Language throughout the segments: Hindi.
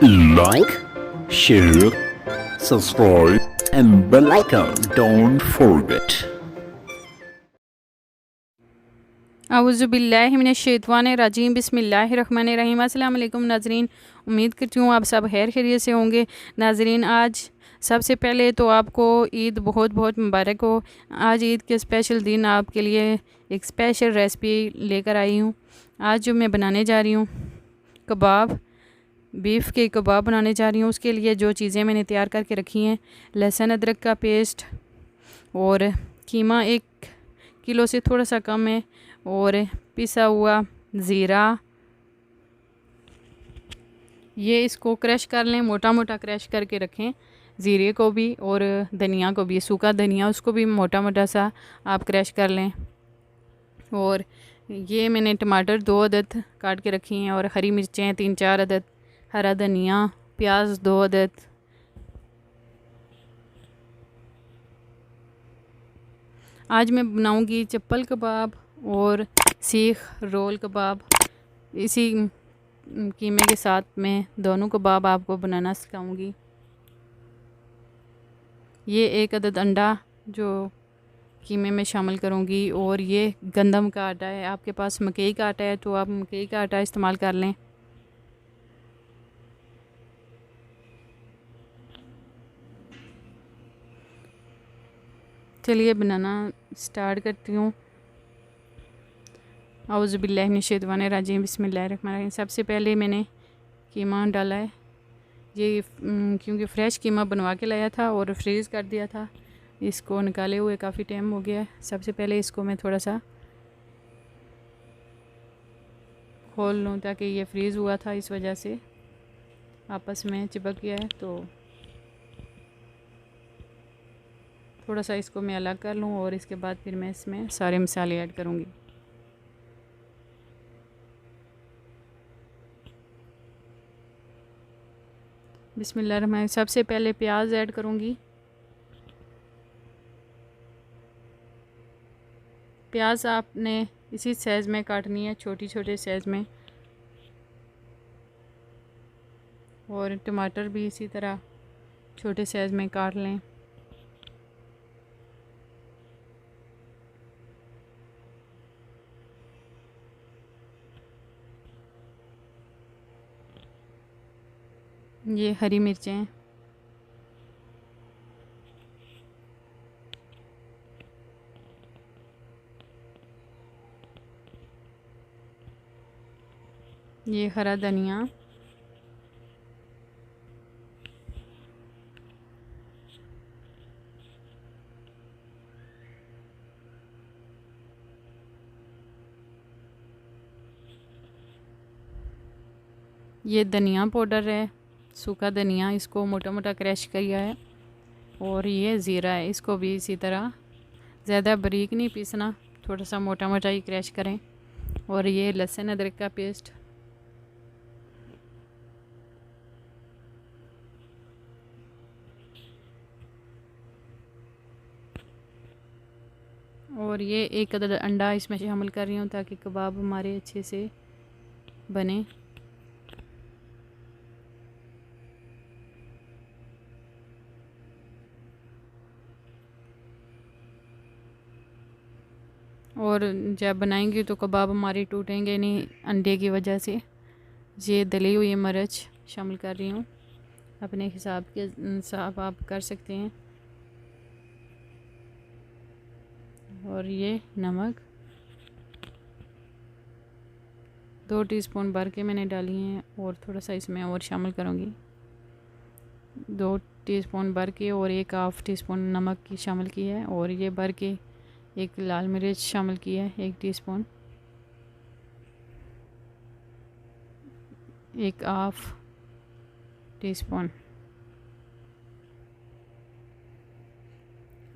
Like, share, subscribe and bell icon. Don't forget. औज़ुबिल्लाहिमिनश्शैतानिर्रजीम बिस्मिल्लाहिर्रहमानिर्रहीम। अस्सलाम वालेकुम नाज़रीन, उम्मीद करती हूँ आप सब खैर खैरियत से होंगे। नाज़रीन, आज सबसे पहले तो आपको ईद बहुत बहुत मुबारक हो। आज ईद के स्पेशल दिन आपके लिए एक स्पेशल रेसिपी लेकर आई हूँ। आज जो मैं बनाने जा रही हूँ कबाब, बीफ के कबाब बनाने जा रही हूँ। उसके लिए जो चीज़ें मैंने तैयार करके रखी हैं, लहसुन अदरक का पेस्ट और कीमा 1 किलो से थोड़ा सा कम है, और पिसा हुआ ज़ीरा। ये इसको क्रश कर लें, मोटा मोटा क्रश करके रखें ज़ीरे को भी और धनिया को भी। सूखा धनिया उसको भी मोटा मोटा सा आप क्रश कर लें। और ये मैंने टमाटर 2 अदद काट के रखी हैं, और हरी मिर्चें 3-4 अदद, हरा धनिया, प्याज 2 अदद। आज मैं बनाऊंगी चप्पल कबाब और सीख रोल कबाब। इसी कीमे के साथ मैं दोनों कबाब आपको बनाना सिखाऊंगी। ये 1 अदद अंडा जो कीमे में शामिल करूंगी, और ये गंदम का आटा है। आपके पास मकई का आटा है तो आप मकई का आटा इस्तेमाल कर लें। चलिए बनाना स्टार्ट करती हूँ। औज़ुबिल्लाहिमिनश्शैतानिर्रजीम बिस्मिल्लाहिर्रहमानिर्रहीम। सबसे पहले मैंने कीमा डाला है। ये क्योंकि फ़्रेश कीमा बनवा के लाया था और फ्रीज़ कर दिया था, इसको निकाले हुए काफ़ी टाइम हो गया है। सबसे पहले इसको मैं थोड़ा सा खोल लूँ, ताकि ये फ्रीज़ हुआ था इस वजह से आपस में चिपक गया है। तो थोड़ा सा इसको मैं अलग कर लूँ, और इसके बाद फिर मैं इसमें सारे मसाले ऐड करूँगी। बिस्मिल्लाह। सबसे पहले प्याज ऐड करूँगी। प्याज आपने इसी साइज़ में काटनी है, छोटी छोटे साइज़ में, और टमाटर भी इसी तरह छोटे साइज़ में काट लें। ये हरी मिर्चें, ये हरा धनिया, ये धनिया पाउडर है, सूखा धनिया, इसको मोटा मोटा क्रश किया है। और ये ज़ीरा है, इसको भी इसी तरह ज़्यादा बारीक नहीं पीसना, थोड़ा सा मोटा मोटा ही क्रश करें। और ये लहसुन अदरक का पेस्ट, और ये 1 अदद अंडा इसमें शामिल कर रही हूँ, ताकि कबाब हमारे अच्छे से बने। और जब बनाएंगे तो कबाब हमारे टूटेंगे नहीं अंडे की वजह से। ये दली हुई मिर्च शामिल कर रही हूँ, अपने हिसाब के हिसाब आप कर सकते हैं। और ये नमक 2 टीस्पून भर के मैंने डाली हैं, और थोड़ा सा इसमें और शामिल करूँगी। 2 टीस्पून भर के, और 1/2 टीस्पून नमक की शामिल की है। और ये भर के 1 लाल मिर्च शामिल की है, 1 टीस्पून, 1/2 टीस्पून।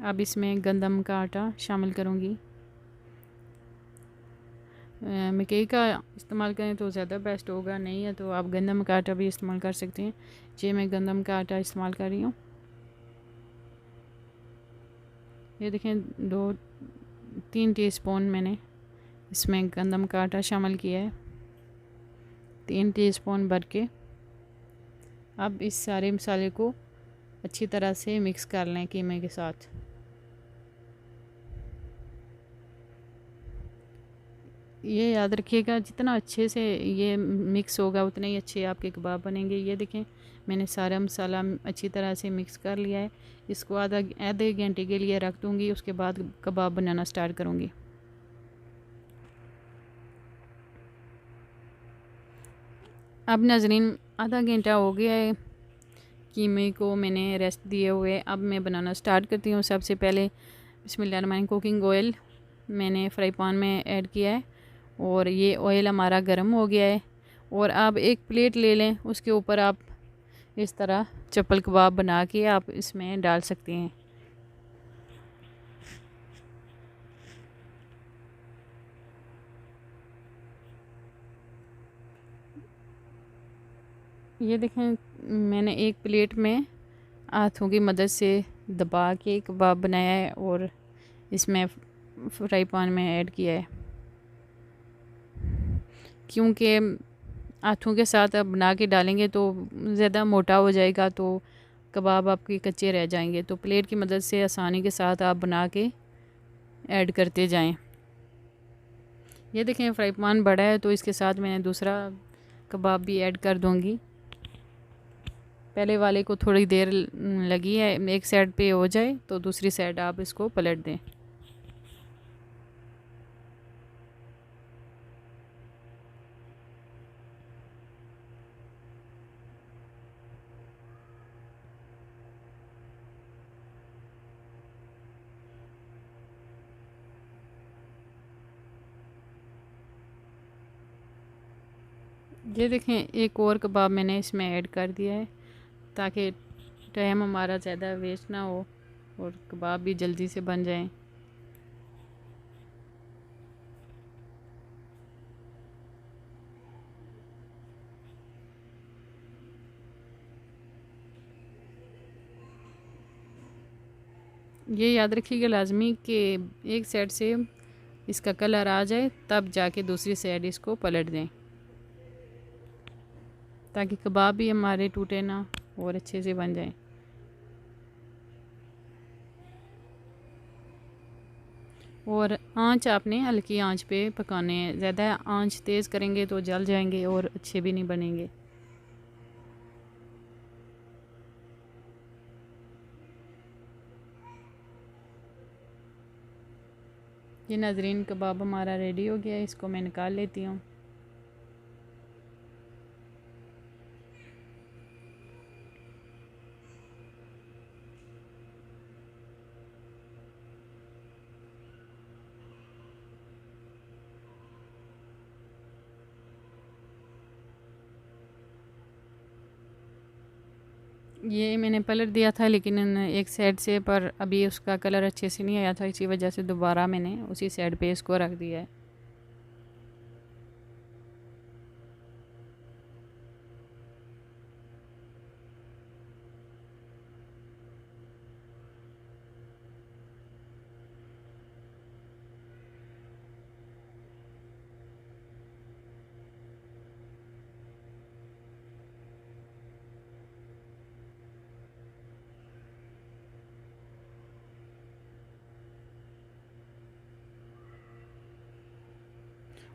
अब इसमें गंदम का आटा शामिल करूँगी। मकई का इस्तेमाल करें तो ज़्यादा बेस्ट होगा, नहीं है तो आप गंदम का आटा भी इस्तेमाल कर सकते हैं। ये मैं गंदम का आटा इस्तेमाल कर रही हूँ। ये देखें 2-3 टीस्पून मैंने इसमें गंदम का आटा शामिल किया है, 3 टीस्पून भर के। अब इस सारे मसाले को अच्छी तरह से मिक्स कर लें कीमे के साथ। ये याद रखिएगा, जितना अच्छे से ये मिक्स होगा उतने ही अच्छे आपके कबाब बनेंगे। ये देखें, मैंने सारा मसाला अच्छी तरह से मिक्स कर लिया है। इसको आधे घंटे के लिए रख दूँगी, उसके बाद कबाब बनाना स्टार्ट करूँगी। अब नाज़रीन आधा घंटा हो गया है कीमे को मैंने रेस्ट दिए हुए। अब मैं बनाना स्टार्ट करती हूँ। सबसे पहले बिस्मिल्लाहिर्रहमानिर्रहीम कुकिंग ऑयल मैंने फ्राई पैन में ऐड किया है और ये ऑयल हमारा गर्म हो गया है। और अब एक प्लेट ले लें, उसके ऊपर आप इस तरह चप्पल कबाब बना के आप इसमें डाल सकते हैं। ये देखें, मैंने एक प्लेट में हाथों की मदद से दबा के कबाब बनाया है और इसमें फ्राई पैन में ऐड किया है। क्योंकि हाथों के साथ आप बना के डालेंगे तो ज़्यादा मोटा हो जाएगा, तो कबाब आपके कच्चे रह जाएंगे। तो प्लेट की मदद से आसानी के साथ आप बना के ऐड करते जाएं। ये देखें, फ्राई पैन बड़ा है तो इसके साथ मैंने दूसरा कबाब भी ऐड कर दूंगी। पहले वाले को थोड़ी देर लगी है, एक साइड पे हो जाए तो दूसरी साइड आप इसको पलट दें। ये देखें, एक और कबाब मैंने इसमें ऐड कर दिया है ताकि टाइम हमारा ज़्यादा वेस्ट ना हो और कबाब भी जल्दी से बन जाएं। ये याद रखिएगा लाजमी कि एक साइड से इसका कलर आ जाए तब जाके दूसरी साइड इसको पलट दें, ताकि कबाब भी हमारे टूटे ना और अच्छे से बन जाएं। और आंच आपने हल्की आंच पे पकाने हैं। ज़्यादा आंच तेज़ करेंगे तो जल जाएंगे और अच्छे भी नहीं बनेंगे। ये नाजरीन कबाब हमारा रेडी हो गया है, इसको मैं निकाल लेती हूँ। ये मैंने पलट दिया था लेकिन एक साइड से, पर अभी उसका कलर अच्छे से नहीं आया था, इसी वजह से दोबारा मैंने उसी साइड पे इसको रख दिया है।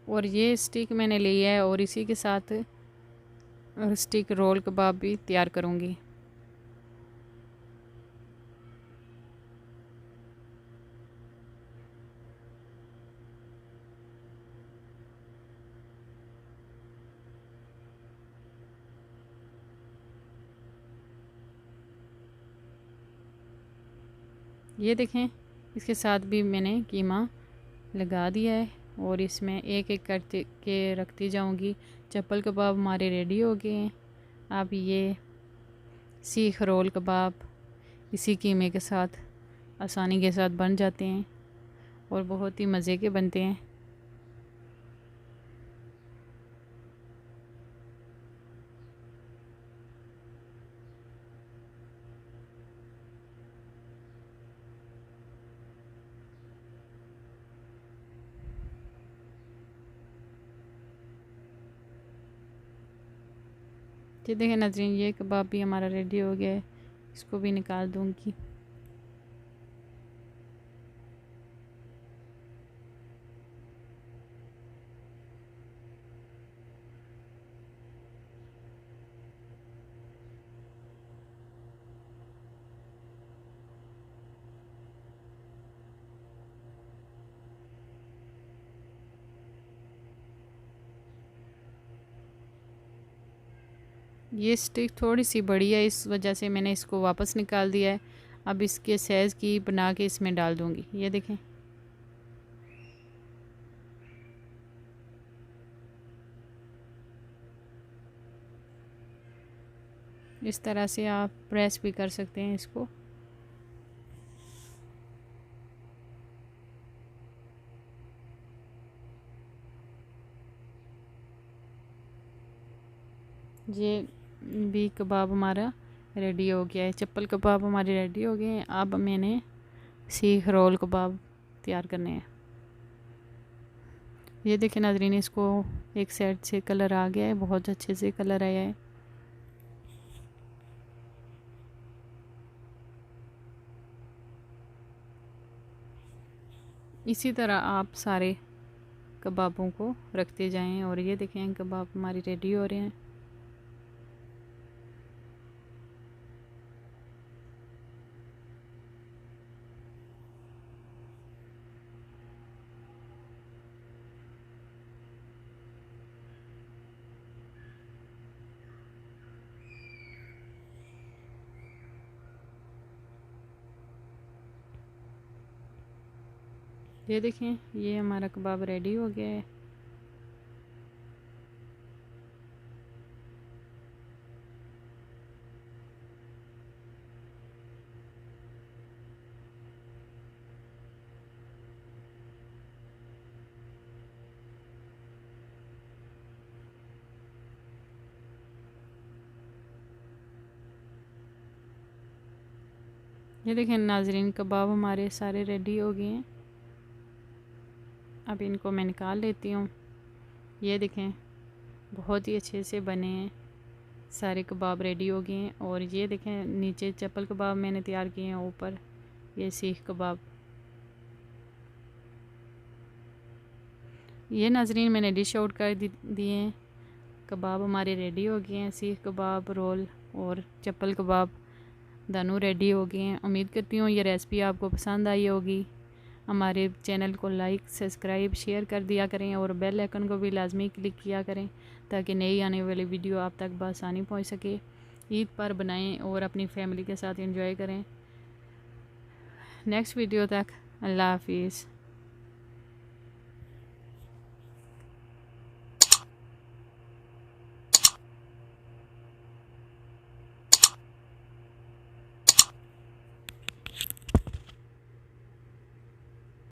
और ये स्टिक मैंने लिया है और इसी के साथ स्टिक रोल कबाब भी तैयार करूँगी। ये देखें, इसके साथ भी मैंने कीमा लगा दिया है और इसमें एक एक करके रखती जाऊंगी। चप्पल कबाब हमारे रेडी हो गए हैं। अब ये सीख रोल कबाब इसी कीमे के साथ आसानी के साथ बन जाते हैं और बहुत ही मज़े के बनते हैं। ये देखें नाज़रीन, ये कबाब भी हमारा रेडी हो गया है, इसको भी निकाल दूँगी। ये स्टिक थोड़ी सी बड़ी है, इस वजह से मैंने इसको वापस निकाल दिया है। अब इसके साइज़ की बना के इसमें डाल दूँगी। ये देखें, इस तरह से आप प्रेस भी कर सकते हैं इसको। ये भी कबाब हमारा रेडी हो गया है। चप्पल कबाब हमारे रेडी हो गए हैं। अब मैंने सीख रोल कबाब तैयार करने हैं। ये देखें नाज़रीन, इसको एक साइड से कलर आ गया है, बहुत अच्छे से कलर आया है। इसी तरह आप सारे कबाबों को रखते जाएं। और ये देखें, कबाब हमारी रेडी हो रहे हैं। ये देखें, ये हमारा कबाब रेडी हो गया है। ये देखें नाज़रीन, कबाब हमारे सारे रेडी हो गए हैं। अब इनको मैं निकाल लेती हूँ। ये देखें, बहुत ही अच्छे से बने हैं, सारे कबाब रेडी हो गए हैं। और ये देखें, नीचे चप्पल कबाब मैंने तैयार किए हैं, ऊपर ये सीख कबाब। ये नाज़रीन मैंने डिश आउट कर दिए हैं। कबाब हमारे रेडी हो गए हैं, सीख कबाब, रोल और चप्पल कबाब दोनों रेडी हो गए हैं। उम्मीद करती हूँ ये रेसिपी आपको पसंद आई होगी। हमारे चैनल को लाइक, सब्सक्राइब, शेयर कर दिया करें और बेल आइकन को भी लाजमी क्लिक किया करें ताकि नई आने वाली वीडियो आप तक बआसानी पहुँच सके। ईद पर बनाएं और अपनी फैमिली के साथ एंजॉय करें। नेक्स्ट वीडियो तक अल्लाह हाफिज़।